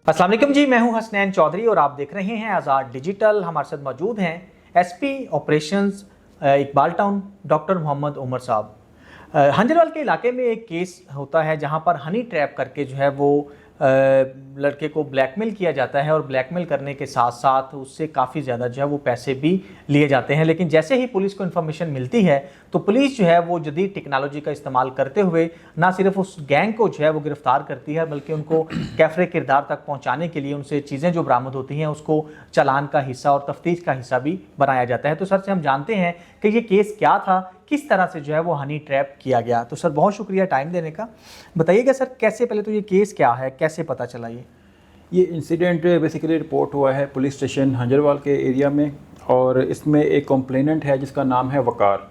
अस्सलाम वालेकुम जी, मैं हूं हसनैन चौधरी और आप देख रहे हैं आज़ाद डिजिटल। हमारे साथ मौजूद हैं SP operations Iqbal town doctor Mohammad Umar साहब। हंजरवाल के इलाके में एक केस होता है जहां पर हनी ट्रैप करके जो है वो लड़के को ब्लैकमेल किया जाता है और ब्लैकमेल करने के साथ साथ उससे काफ़ी ज़्यादा जो है वो पैसे भी लिए जाते हैं। लेकिन जैसे ही पुलिस को इन्फॉर्मेशन मिलती है तो पुलिस जो है वो जदीद टेक्नोलॉजी का इस्तेमाल करते हुए ना सिर्फ उस गैंग को जो है वो गिरफ्तार करती है बल्कि उनको कैफरे किरदार तक पहुँचाने के लिए उनसे चीज़ें जो बरामद होती हैं उसको चालान का हिस्सा और तफ्तीश का हिस्सा भी बनाया जाता है। तो सर से हम जानते हैं कि ये केस क्या था, किस तरह से जो है वो हनी ट्रैप किया गया। तो सर बहुत शुक्रिया टाइम देने का। बताइएगा सर कैसे, पहले तो ये केस क्या है, कैसे पता चला? ये इंसिडेंट बेसिकली रिपोर्ट हुआ है पुलिस स्टेशन हंजरवाल के एरिया में और इसमें एक कंप्लेनेंट है जिसका नाम है वकार।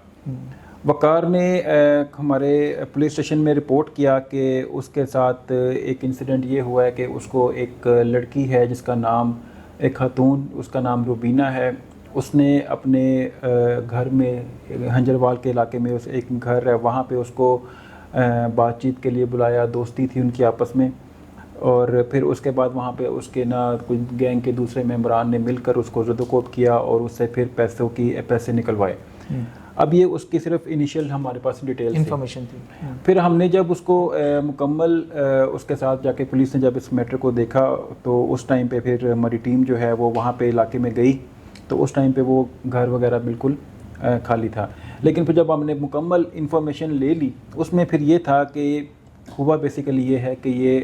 वकार ने हमारे पुलिस स्टेशन में रिपोर्ट किया कि उसके साथ एक इंसिडेंट ये हुआ है कि उसको एक लड़की है जिसका नाम, एक खातून, उसका नाम रुबीना है, उसने अपने घर में हंजरवाल के इलाके में उस एक घर है वहाँ पे उसको बातचीत के लिए बुलाया, दोस्ती थी उनकी आपस में। और फिर उसके बाद वहाँ पे उसके कुछ गैंग के दूसरे मेंबरान ने मिलकर उसको ज़दोकोब किया और उससे फिर पैसे निकलवाए। अब ये उसकी सिर्फ इनिशियल हमारे पास डिटेल इन्फॉर्मेशन थी। फिर हमने जब उसको मुकम्मल उसके साथ जाके पुलिस ने जब इस मैटर को देखा तो उस टाइम पे फिर हमारी टीम जो है वो वहाँ पे इलाके में गई तो उस टाइम पे वो घर वगैरह बिल्कुल खाली था। लेकिन फिर जब हमने मुकम्मल इन्फॉर्मेशन ले ली उसमें फिर ये था कि हुआ बेसिकली ये है कि ये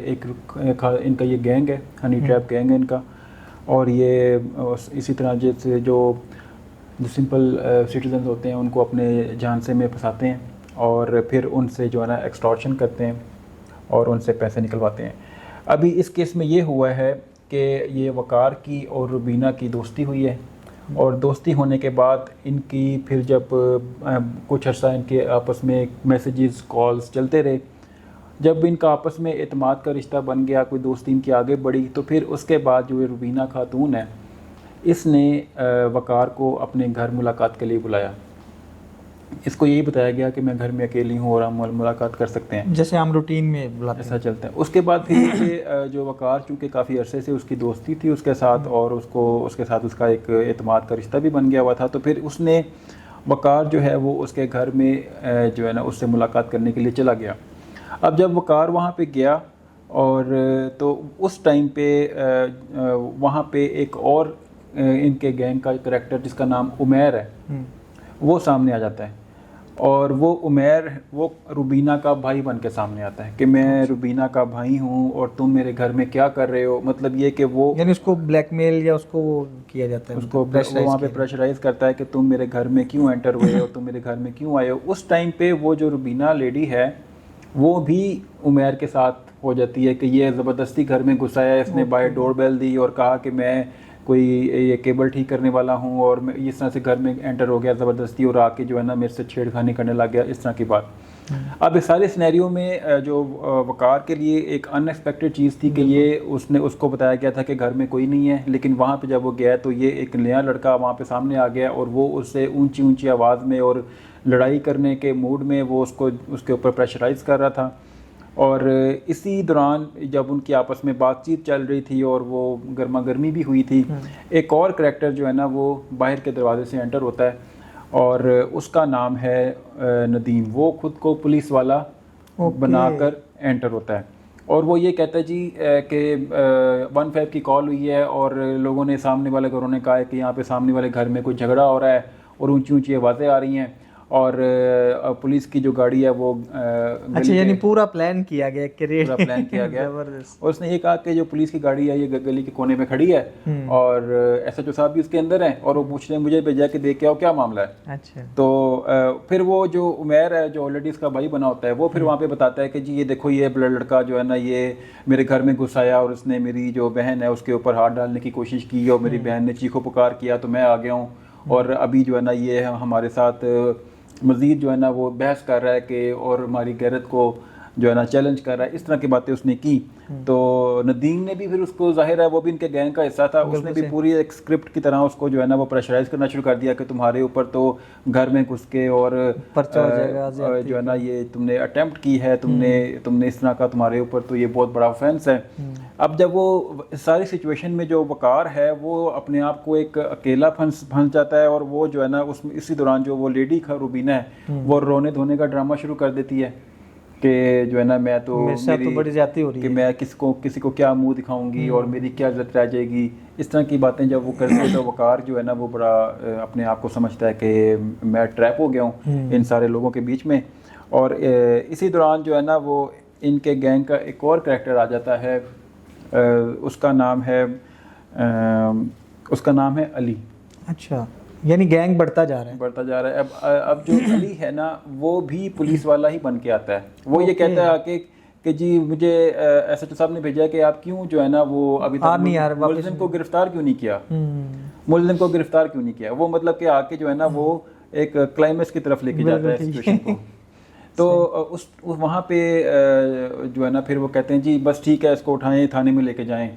इनका ये गैंग है, हनी ट्रैप गैंग है इनका। और ये इसी तरह जैसे जो सिंपल सिटीजन होते हैं उनको अपने झांसे में फंसाते हैं और फिर उनसे जो है ना एक्सटॉर्शन करते हैं और उनसे पैसे निकलवाते हैं। अभी इस केस में ये हुआ है कि ये वकार की और रुबीना की दोस्ती हुई है और दोस्ती होने के बाद इनकी फिर जब कुछ अर्सा इनके आपस में मैसेजेस कॉल्स चलते रहे, जब इनका आपस में एतमाद का रिश्ता बन गया, कोई दोस्ती इनकी आगे बढ़ी, तो फिर उसके बाद जो ये रुबीना खातून है इसने वकार को अपने घर मुलाकात के लिए बुलाया। इसको यही बताया गया कि मैं घर में अकेली हूँ और हम मुलाकात कर सकते हैं, जैसे हम रूटीन में बुलाते हैं, ऐसा चलता है। उसके बाद फिर जो वकार चूँकि काफ़ी अरसे से उसकी दोस्ती थी उसके साथ और उसके साथ उसका एक एतमाद का रिश्ता भी बन गया हुआ था, तो फिर उसने वकार जो है वो उसके घर में जो है ना उससे मुलाकात करने के लिए चला गया। अब जब वकार वहाँ पे गया और तो उस टाइम पे वहाँ पे एक और इनके गैंग का करैक्टर जिसका नाम उमैर है वो सामने आ जाता है और वो उमैर वो रुबीना का भाई बन के सामने आता है कि मैं रुबीना का भाई हूँ और तुम मेरे घर में क्या कर रहे हो। मतलब ये कि वो यानी उसको ब्लैकमेल या उसको किया जाता है, उसको वहाँ पे प्रेशराइज करता है कि तुम मेरे घर में क्यों एंटर हुए हो, तुम मेरे घर में क्यों आए हो। उस टाइम पे वो जो रुबीना लेडी है वो भी उमैर के साथ हो जाती है कि ये ज़बरदस्ती घर में घुसाया, इसने बाय डोरबेल दी और कहा कि मैं कोई ये केबल ठीक करने वाला हूँ और मैं इस तरह से घर में एंटर हो गया ज़बरदस्ती और आके जो है ना मेरे से छेड़खानी करने लग गया, इस तरह की बात। अब इस सारे सिनेरियो में जो वकार के लिए एक अनएक्सपेक्टेड चीज़ थी कि ये उसको बताया गया था कि घर में कोई नहीं है, लेकिन वहाँ पे जब वो गया तो ये एक नया लड़का वहाँ पे सामने आ गया और वो उससे ऊंची ऊंची आवाज़ में और लड़ाई करने के मूड में वो उसके ऊपर प्रेशराइज़ कर रहा था। और इसी दौरान जब उनकी आपस में बातचीत चल रही थी और वो गर्मा गर्मी भी हुई थी, एक और करैक्टर जो है ना वो बाहर के दरवाजे से एंटर होता है और उसका नाम है नदीम। वो खुद को पुलिस वाला बनाकर एंटर होता है और वो ये कहता है जी कि 15 की कॉल हुई है और लोगों ने, सामने वाले घरों ने कहा है कि यहाँ पे सामने वाले घर में कोई झगड़ा हो रहा है और ऊंची ऊंची आवाज़ें आ रही हैं और पुलिस की जो गाड़ी है वो अच्छा, यानी पूरा प्लान किया गया, पूरा प्लान किया गया। और उसने ये कहा कि जो पुलिस की गाड़ी है ये गली के कोने में खड़ी है और एसएचओ साहब भी उसके अंदर हैं और वो पूछ रहे हैं मुझे भेजा के देख के आओ क्या मामला है। अच्छा। तो फिर वो जो उमैर है जो ऑलरेडी इसका भाई बना होता है वो फिर वहाँ पे बताता है कि जी ये देखो ये लड़का जो है ना ये मेरे घर में घुस आया और उसने मेरी जो बहन है उसके ऊपर हाथ डालने की कोशिश की और मेरी बहन ने चीखो पुकार किया तो मैं आ गया हूँ और अभी जो है ना ये हमारे साथ मज़ीद जो है ना वो बहस कर रहा है कि और हमारी गैरत को जो है ना चैलेंज कर रहा है, इस तरह की बातें उसने की। तो नदीम ने भी फिर उसको, जाहिर है वो भी इनके गैंग का हिस्सा था, उसने भी पूरी एक स्क्रिप्ट की तरह उसको जो है ना वो प्रेशराइज करना शुरू कर दिया कि तुम्हारे ऊपर तो घर में घुस के और जो है ना ये तुमने अटेम्प्ट की है, तुमने इस तरह का, तुम्हारे ऊपर तो ये बहुत बड़ा ऑफेंस है। अब जब वो सारी सिचुएशन में जो वकार है वो अपने आप को एक अकेला फंस जाता है, और वो जो है ना उस इसी दौरान जो वो लेडी रुबीना है वो रोने धोने का ड्रामा शुरू कर देती है कि जो है ना मैं तो मेरे साथ तो बड़ी ज्यादती हो रही कि है, मैं किसी को क्या मुंह दिखाऊंगी और मेरी क्या इज्जत रह जाएगी। इस तरह की बातें जब वो करते हैं तो वकार जो है ना वो बड़ा अपने आप को समझता है कि मैं ट्रैप हो गया हूँ इन सारे लोगों के बीच में। और इसी दौरान जो है ना वो इनके गैंग का एक और करैक्टर आ जाता है, उसका नाम है अली। अच्छा, यानी गैंग बढ़ता जा रहा है। अब जो अली है ना वो भी पुलिस वाला ही बन के आता है। वो ये कहता है आके कि जी मुझे एसएचओ साहब ने भेजा है कि आप क्यों जो है ना वो अभी तक मुल्जिम को गिरफ्तार क्यों नहीं किया, मुल्जिम को गिरफ्तार क्यों नहीं किया। वो मतलब कि आके जो है ना वो एक क्लाइमेक्स की तरफ लेके जाता है सिचुएशन को। तो उस वहाँ पे जो है ना फिर वो कहते हैं जी बस ठीक है इसको उठाएं थाने में लेके जाएं।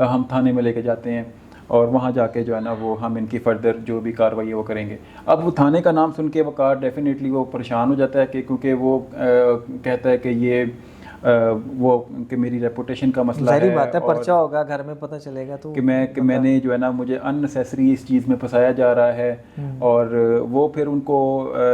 हम थाने में लेके जाते हैं और वहाँ जाके जो है ना वो हम इनकी फर्दर जो भी कार्रवाई है वो करेंगे। अब वो थाने का नाम सुन के वकार डेफिनेटली वो परेशान हो जाता है कि क्योंकि वो कहता है कि ये वो कि मेरी रेपुटेशन का मसला है, बात है पर्चा होगा घर में पता चलेगा तो कि मैंने जो है ना मुझे अननेसेसरी इस चीज़ में फंसाया जा रहा है। और वो फिर उनको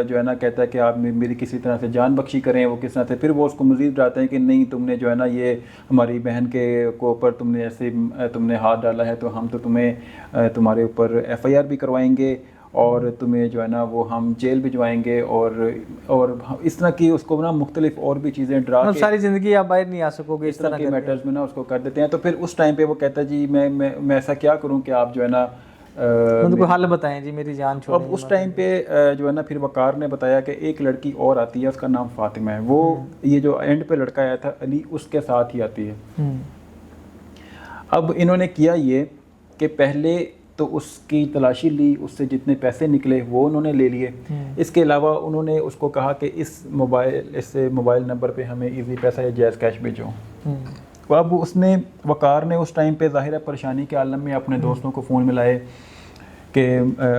जो है ना कहता है कि आप मेरी किसी तरह से जान बख्शी करें। वो किस तरह से फिर वो उसको मज़ीद डराते हैं कि नहीं तुमने जो है ना ये हमारी बहन के ऊपर तुमने ऐसे तुमने हाथ डाला है तो हम तो तुम्हें तुम्हारे ऊपर FIR भी करवाएंगे और तुम्हें जो है ना वो हम जेल भिजवाएंगे और इस तरह की उसको ना मुख्तलिफ और भी चीज़ें डरा के सारी ज़िंदगी आप बाहर नहीं आ सकोगे इस तरह के मैटर्स में ना उसको कर देते हैं। तो फिर उस टाइम पे वो कहता है जी मैं ऐसा क्या करूं कि आप जो है ना उनको हल बताएं जी मेरी जान छोड़ें। अब उस टाइम पे जो है ना फिर वकार ने बताया कि एक लड़की और आती है उसका नाम फातिमा है। वो ये जो एंड पे लड़का आया था अली उसके साथ ही आती है। अब इन्होंने किया ये कि पहले तो उसकी तलाशी ली, उससे जितने पैसे निकले वो उन्होंने ले लिए। इसके अलावा उन्होंने उसको कहा कि इस मोबाइल नंबर पे हमें इजी पैसा या जैज़ कैश भेजो। तो अब उसने वकार ने उस टाइम पे ज़ाहिर है परेशानी के आलम में अपने दोस्तों को फ़ोन मिलाए कि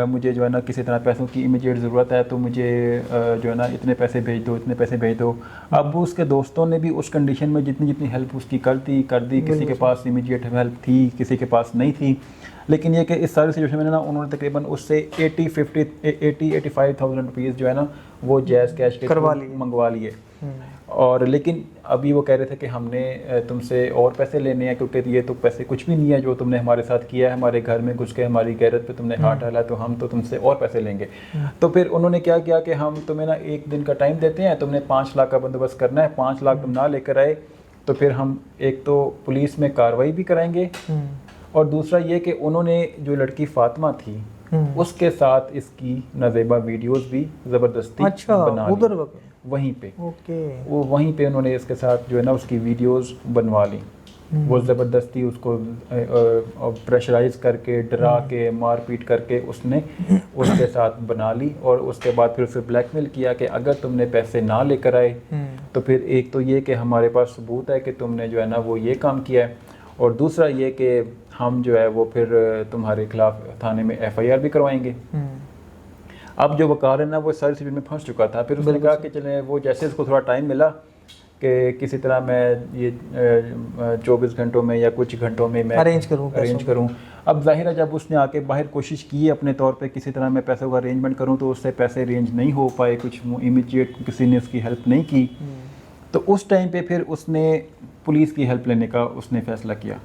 मुझे जो है ना किसी तरह पैसों की इमीडिएट ज़रूरत है तो मुझे जो है ना इतने पैसे भेज दो। अब उसके दोस्तों ने भी उस कंडीशन में जितनी हेल्प उसकी कर दी। किसी के पास इमीडिएट हेल्प थी, किसी के पास नहीं थी। लेकिन ये कि इस सारी सिचुएशन में ना उन्होंने तकरीबन उससे 85,000 रुपीज़ जो है ना वो जैज़ कैश के मंगवा लिए। और लेकिन अभी वो कह रहे थे कि हमने तुमसे और पैसे लेने हैं क्योंकि ये तो पैसे कुछ भी नहीं है जो तुमने हमारे साथ किया है, हमारे घर में घुस के हमारी गैरत पे तुमने हाथ डाला, तो हम तो तुमसे और पैसे लेंगे। तो फिर उन्होंने क्या किया कि हम तुम्हें ना 1 दिन का टाइम देते हैं, तुमने 5 लाख का बंदोबस्त करना है। 5 लाख तुम ना लेकर आए तो फिर हम एक तो पुलिस में कार्रवाई भी कराएंगे और दूसरा ये कि उन्होंने जो लड़की फातिमा थी उसके साथ इसकी नाज़ेबा वीडियोस भी ज़बरदस्ती बना ली वहीं पे। वो वहीं पे उन्होंने इसके साथ जो है ना उसकी वीडियोस बनवा ली। वो ज़बरदस्ती उसको प्रेशराइज करके डरा के मारपीट करके उसने उसके साथ बना ली और उसके बाद फिर उसे ब्लैकमेल किया कि अगर तुमने पैसे ना लेकर आए तो फिर एक तो ये कि हमारे पास सबूत है कि तुमने जो है ना वो ये काम किया है, और दूसरा ये कि हम जो है वो फिर तुम्हारे खिलाफ थाने में FIR भी करवाएंगे। अब जो वकार है ना वो सारी सिचुएशन में फंस चुका था। फिर उसने कहा कि चले वो जैसे उसको थोड़ा टाइम मिला कि किसी तरह मैं ये 24 घंटों में या कुछ घंटों में मैं अरेंज करूं। अब जाहिर है जब उसने आके बाहर कोशिश की अपने तौर पे किसी तरह मैं पैसों का अरेंजमेंट करूं तो उससे पैसे अरेंज नहीं हो पाए, कुछ इमीडिएट किसी ने उसकी हेल्प नहीं की। तो उस टाइम पे फिर उसने पुलिस की हेल्प लेने का उसने फ़ैसला किया।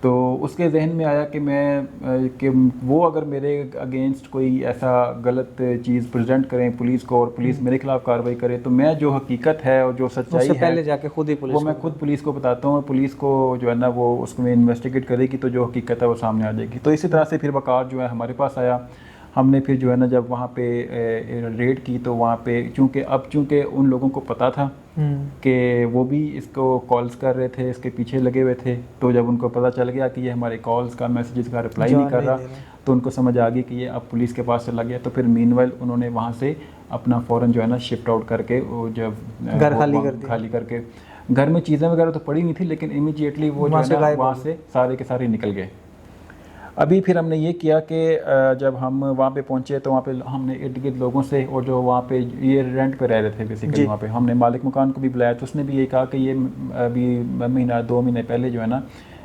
तो उसके जहन में आया कि वो अगर मेरे अगेंस्ट कोई ऐसा गलत चीज़ प्रेजेंट करें पुलिस को और पुलिस मेरे खिलाफ कार्रवाई करे तो मैं जो हकीकत है और जो सच्चाई है पहले जाके खुद ही वो मैं खुद पुलिस को बताता हूँ और पुलिस को जो है ना वो उसको इन्वेस्टिगेट करेगी तो जो हकीकत है वो सामने आ जाएगी। तो इसी तरह से फिर वकार जो है हमारे पास आया। हमने फिर जो है ना जब वहाँ पे रेड की तो वहाँ पे चूँकि उन लोगों को पता था कि वो भी इसको कॉल्स कर रहे थे, इसके पीछे लगे हुए थे, तो जब उनको पता चल गया कि ये हमारे कॉल्स का मैसेजेस का रिप्लाई नहीं कर रहा तो उनको समझ आ गई कि ये अब पुलिस के पास चला गया। तो फिर मीनवाइल उन्होंने वहाँ से अपना फ़ौरन जो है ना शिफ्ट आउट करके वो जब घर खाली करके घर में चीज़ें वगैरह तो पड़ी नहीं थी लेकिन इमीडिएटली वो जो है ना वहाँ से सारे के सारे निकल गए। अभी फिर हमने ये किया कि जब हम वहाँ पे पहुँचे तो वहाँ पे हमने इर्द गिर्द लोगों से और जो वहाँ पे ये रेंट पे रह रहे थे बेसिकली वहाँ पे हमने मालिक मकान को भी बुलाया तो उसने भी ये कहा कि ये अभी 1-2 महीने पहले जो है ना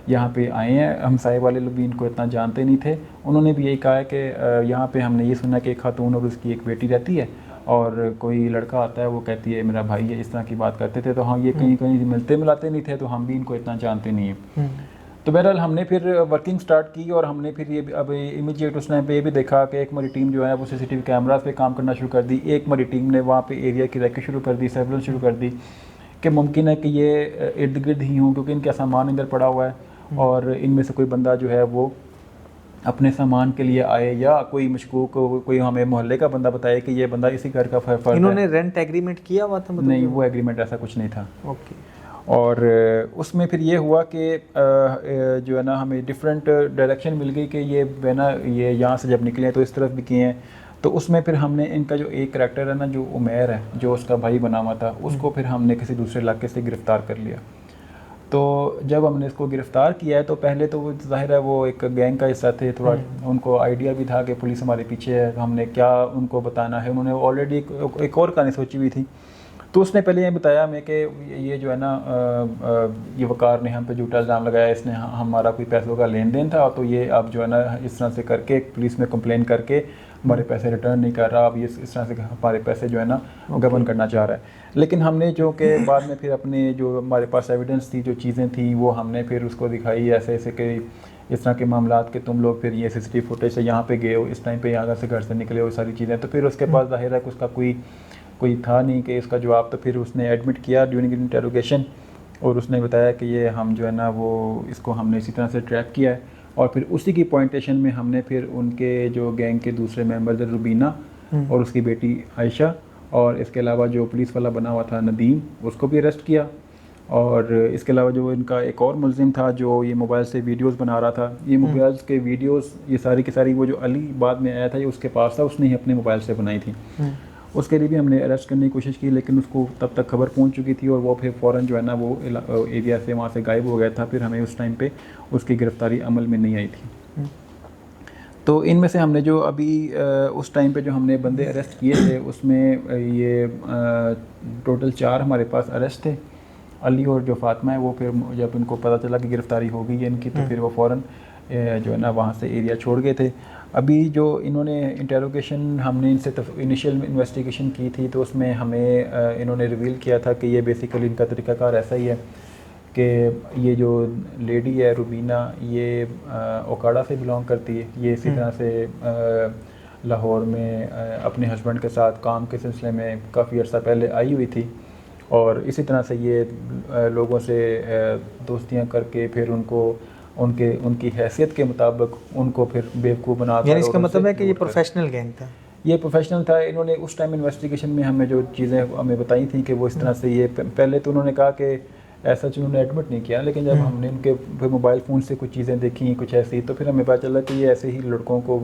यहाँ पे आए हैं। हमसाए वाले लोग भी इनको इतना जानते नहीं थे। उन्होंने भी यही कहा है कि यहाँ पे हमने ये सुना कि एक खातून और उसकी एक बेटी रहती है, और कोई लड़का आता है वो कहती है मेरा भाई है, इस तरह की बात करते थे। तो हाँ, ये कहीं कहीं मिलते मिलाते नहीं थे, तो हम भी इनको इतना जानते नहीं हैं। तो बहरहाल हमने फिर वर्किंग स्टार्ट की, और हमने फिर ये अब इमीडिएट उस टाइम पे ये भी देखा कि एक हमारी टीम जो है वो सीसीटीवी कैमरास पे काम करना शुरू कर दी। एक हमारी टीम ने वहाँ पे एरिया की रैकी शुरू कर दी, सर्वेलेंस शुरू कर दी कि मुमकिन है कि ये इर्द गिर्द ही हों, क्योंकि इनका सामान इधर पड़ा हुआ है, और इनमें से कोई बंदा जो है वो अपने सामान के लिए आए, या कोई मशकूक कोई हमें मोहल्ले का बंदा बताए कि ये बंदा इसी घर का फर्द है। इन्होंने रेंट एग्रीमेंट किया हुआ था? मतलब नहीं, वो एग्रीमेंट ऐसा कुछ नहीं था। ओके। और उसमें फिर ये हुआ कि जो है ना हमें डिफरेंट डायरेक्शन मिल गई कि ये है ना, ये यहाँ से जब निकले तो इस तरफ भी किए हैं। तो उसमें फिर हमने इनका जो एक करैक्टर है ना, जो उमैर है, जो उसका भाई बना हुआ था, उसको फिर हमने किसी दूसरे इलाके से गिरफ़्तार कर लिया। तो जब हमने इसको गिरफ़्तार किया है तो पहले तो वो ज़ाहिर है वो एक गैंग का हिस्सा थे, थोड़ा उनको आइडिया भी था कि पुलिस हमारे पीछे है, हमने क्या उनको बताना है। उन्होंने ऑलरेडी एक और कहानी सोची हुई थी। तो उसने पहले ये बताया हमें कि ये जो है ना ये वकार ने हम पे झूठा इल्ज़ाम लगाया, इसने हमारा कोई पैसों का लेन देन था, तो ये अब जो है ना इस तरह से करके पुलिस में कंप्लेन करके हमारे पैसे रिटर्न नहीं कर रहा, अब ये इस तरह से हमारे पैसे जो है ना गबन करना चाह रहा है। लेकिन हमने जो कि बाद में फिर अपने जो हमारे पास एविडेंस थी, जो चीज़ें थी, वो हमने फिर उसको दिखाई ऐसे ऐसे कि इस तरह के मामलात के तुम लोग फिर ये सीसीटीवी फुटेज से यहाँ पे गए हो, इस टाइम पे यहाँ से घर से निकले हो, सारी चीज़ें। तो फिर उसके पास ज़ाहिर है कि उसका कोई था नहीं कि इसका जवाब। तो फिर उसने एडमिट किया ड्यूरिंग इंटेरोगेशन, और उसने बताया कि ये हम जो है ना वो इसको हमने इसी तरह से ट्रैप किया है। और फिर उसी की पॉइंटेशन में हमने फिर उनके जो गैंग के दूसरे मेंबर थे, रुबीना और उसकी बेटी आयशा, और इसके अलावा जो पुलिस वाला बना हुआ था नदीम, उसको भी अरेस्ट किया। और इसके अलावा जो इनका एक और मुलजिम था जो ये मोबाइल से वीडियोस बना रहा था, ये मोबाइल के वीडियोस ये सारी की सारी वो जो अली बाद में आया था, ये उसके पास था, उसने ही अपने मोबाइल से बनाई थी। उसके लिए भी हमने अरेस्ट करने की कोशिश की, लेकिन उसको तब तक खबर पहुंच चुकी थी, और वो फिर फ़ौरन जो है ना वो एरिया से वहाँ से गायब हो गया था। फिर हमें उस टाइम पे उसकी गिरफ़्तारी अमल में नहीं आई थी। तो इनमें से हमने जो अभी उस टाइम पे जो हमने बंदे अरेस्ट किए थे, उसमें ये टोटल 4 हमारे पास अरेस्ट थे। अली और जो फातिमा है वो फिर जब उनको पता चला कि गिरफ़्तारी हो गई है इनकी, तो फिर वो फ़ौरन जो है ना वहाँ से एरिया छोड़ गए थे। अभी जो इन्होंने इंटेरोगेशन हमने इनसे इनिशियल इन्वेस्टिगेशन की थी, तो उसमें हमें इन्होंने रिवील किया था कि ये बेसिकली इनका तरीक़ाकार ऐसा ही है कि ये जो लेडी है रुबीना, ये ओकाड़ा से बिलोंग करती है। ये इसी तरह से लाहौर में अपने हस्बैंड के साथ काम के सिलसिले में काफ़ी अर्सा पहले आई हुई थी, और इसी तरह से ये लोगों से दोस्तियां करके फिर उनकी हैसियत के मुताबिक उनको फिर बेवकूफ़ बना कर, यानी इसका मतलब है कि ये प्रोफेशनल गैंग था? ये प्रोफेशनल था। इन्होंने उस टाइम इन्वेस्टिगेशन में हमें जो चीज़ें हमें बताई थी कि वो इस तरह से ये पहले तो उन्होंने कहा कि ऐसा उन्होंने एडमिट नहीं किया, लेकिन जब हमने उनके फिर मोबाइल फ़ोन से कुछ चीज़ें देखी कुछ ऐसी, तो फिर हमें पता चला कि ये ऐसे ही लड़कों को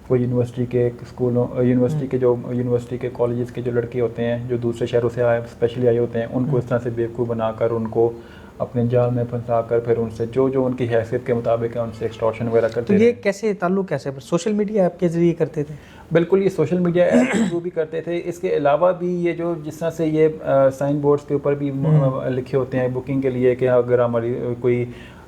कोई यूनिवर्सिटी के स्कूलों यूनिवर्सिटी के कॉलेजेस के जो लड़के होते हैं जो दूसरे शहरों से स्पेशली आए होते हैं, उनको इस तरह से बेवकूफ़ बनाकर उनको अपने जाल में फंसा कर फिर उनसे जो उनकी हैसियत के मुताबिक है उनसे एक्सटॉर्शन वगैरह करते हैं। तो ये कैसे ताल्लुक़ कैसे सोशल मीडिया ऐप के ज़रिए करते थे? बिल्कुल, ये सोशल मीडिया ऐप के थ्रू भी करते थे। इसके अलावा भी ये जो जिस तरह से ये साइन बोर्ड्स के ऊपर भी लिखे होते हैं बुकिंग के लिए कि अगर हमारी कोई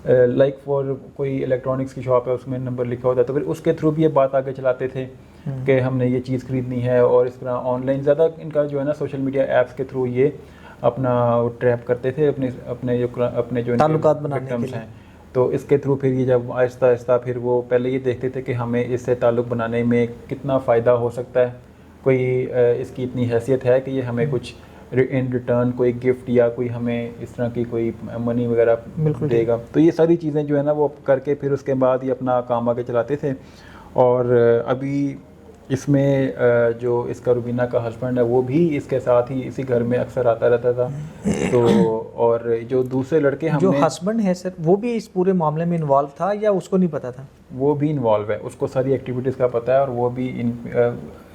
लाइक फॉर कोई इलेक्ट्रॉनिक्स की शॉप है उसमें नंबर लिखा होता है, तो फिर उसके थ्रू भी ये बात आगे चलाते थे कि हमने ये चीज़ खरीदनी है। और इस तरह ऑनलाइन ज़्यादा इनका जो है ना सोशल मीडिया ऐप्स के थ्रू ये अपना ट्रैप करते थे अपने जो ताल्लुकात बनाने के लिए। हैं। तो इसके थ्रू फिर ये जब आहिस्ता आहिस्ता फिर वो पहले ये देखते थे कि हमें इससे ताल्लुक़ बनाने में कितना फ़ायदा हो सकता है, कोई इसकी इतनी हैसियत है कि ये हमें कुछ इन रिटर्न कोई गिफ्ट या कोई हमें इस तरह की कोई मनी वगैरह देगा। तो ये सारी चीज़ें जो है ना वो करके फिर उसके बाद ये अपना काम आगे चलाते थे। और अभी इसमें जो इसका रुबीना का हस्बैंड है वो भी इसके साथ ही इसी घर में अक्सर आता रहता था। तो और जो दूसरे लड़के हमने जो हस्बैंड है सर, वो भी इस पूरे मामले में इन्वॉल्व था या उसको नहीं पता था? वो भी इन्वॉल्व है, उसको सारी एक्टिविटीज़ का पता है, और वो भी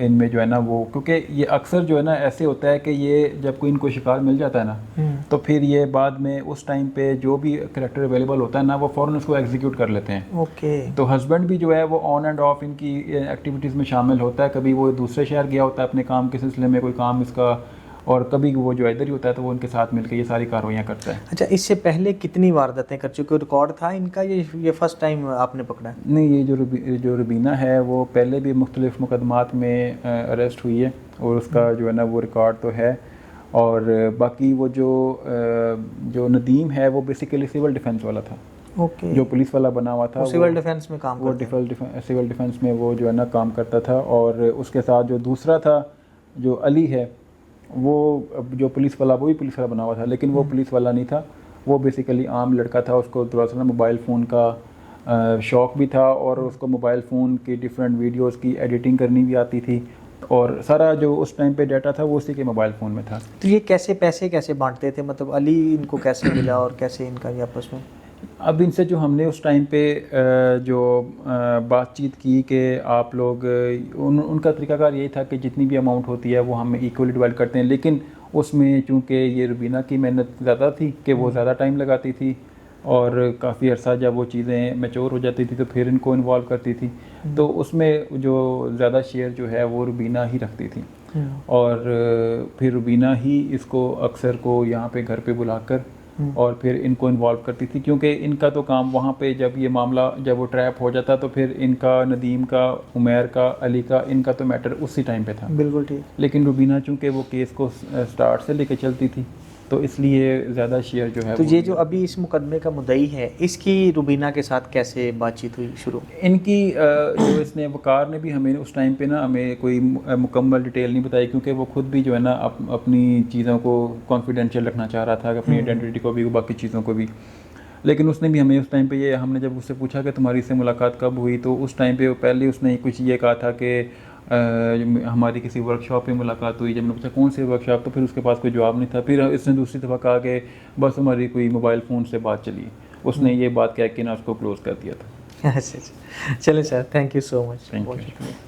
इनमें जो है ना वो, क्योंकि ये अक्सर जो है ना ऐसे होता है कि ये जब कोई इनको शिकार मिल जाता है ना तो फिर ये बाद में उस टाइम पे जो भी करैक्टर अवेलेबल होता है ना वो फ़ौरन उसको एग्जीक्यूट कर लेते हैं। ओके। तो हस्बैंड भी जो है वो ऑन एंड ऑफ इनकी एक्टिविटीज़ में शामिल होता है। कभी वो दूसरे शहर गया होता है अपने काम के सिलसिले में, कोई काम इसका और कभी वो जो इधर ही होता है तो वो उनके साथ मिलकर ये सारी कार्रवाइयाँ करता है। अच्छा, इससे पहले कितनी वारदातें कर चुके, रिकॉर्ड था इनका, ये फर्स्ट टाइम आपने पकड़ा है? नहीं, ये जो रुबीना है वो पहले भी मुख्तलिफ मुकदमात में अरेस्ट हुई है और उसका जो है ना वो रिकॉर्ड तो है। और बाकी वो जो नदीम है वो बेसिकली सिविल डिफेंस वाला था। ओके। जो पुलिस वाला बना हुआ था, सिविल डिफेंस में काम वो करते हैं। सिविल डिफेंस में वो जो है ना काम करता था। और उसके साथ जो दूसरा था जो अली है, वो जो पुलिस वाला, वो भी पुलिस वाला बना हुआ था, लेकिन वो पुलिस वाला नहीं था, वो बेसिकली आम लड़का था। उसको दरअसल मोबाइल फ़ोन का शौक़ भी था और उसको मोबाइल फ़ोन की डिफरेंट वीडियोस की एडिटिंग करनी भी आती थी और सारा जो उस टाइम पे डाटा था वो उसी के मोबाइल फ़ोन में था। तो ये पैसे कैसे बांटते थे, मतलब अली इनको कैसे मिला और कैसे इनका ये आपस में? अब इनसे जो हमने उस टाइम पे जो बातचीत की कि आप लोग उनका तरीकाकार यही था कि जितनी भी अमाउंट होती है वो हम इक्वली डिवाइड करते हैं, लेकिन उसमें चूँकि ये रुबीना की मेहनत ज़्यादा थी कि वो ज़्यादा टाइम लगाती थी और काफ़ी अर्सा जब वो चीज़ें मैच्योर हो जाती थी तो फिर इनको इन्वॉल्व करती थी, तो उसमें जो ज़्यादा शेयर जो है वो रुबीना ही रखती थी। और फिर रुबीना ही इसको अक्सर को यहाँ पे घर पे बुलाकर और फिर इनको इन्वॉल्व करती थी, क्योंकि इनका तो काम वहाँ पे जब ये मामला जब वो ट्रैप हो जाता तो फिर इनका, नदीम का, उमैर का, अली का, इनका तो मैटर उसी टाइम पे था। बिल्कुल ठीक। लेकिन रुबीना चूँकि वो केस को स्टार्ट से लेके चलती थी तो इसलिए ज़्यादा शेयर जो है। तो ये जो अभी इस मुकदमे का मुद्दई है, इसकी रुबीना के साथ कैसे बातचीत हुई शुरू? इनकी जो इसने वकार ने भी हमें उस टाइम पे ना हमें कोई मुकम्मल डिटेल नहीं बताई, क्योंकि वो खुद भी जो है ना अपनी चीज़ों को कॉन्फिडेंशियल रखना चाह रहा था, अपनी आइडेंटिटी को भी, बाकी चीज़ों को भी। लेकिन उसने भी हमें उस टाइम पे ये, हमने जब उससे पूछा कि तुम्हारी इससे मुलाकात कब हुई, तो उस टाइम पे पहले उसने कुछ ये कहा था कि हमारी किसी वर्कशॉप पे मुलाकात हुई। जब मैंने पूछा कौन सी वर्कशॉप, तो फिर उसके पास कोई जवाब नहीं था। फिर इसने दूसरी दफ़ा कहा कि बस हमारी कोई मोबाइल फ़ोन से बात चली। उसने ये बात कह के ना उसको क्लोज़ कर दिया था। अच्छा, चलिए sir, thank you so much. Thank you.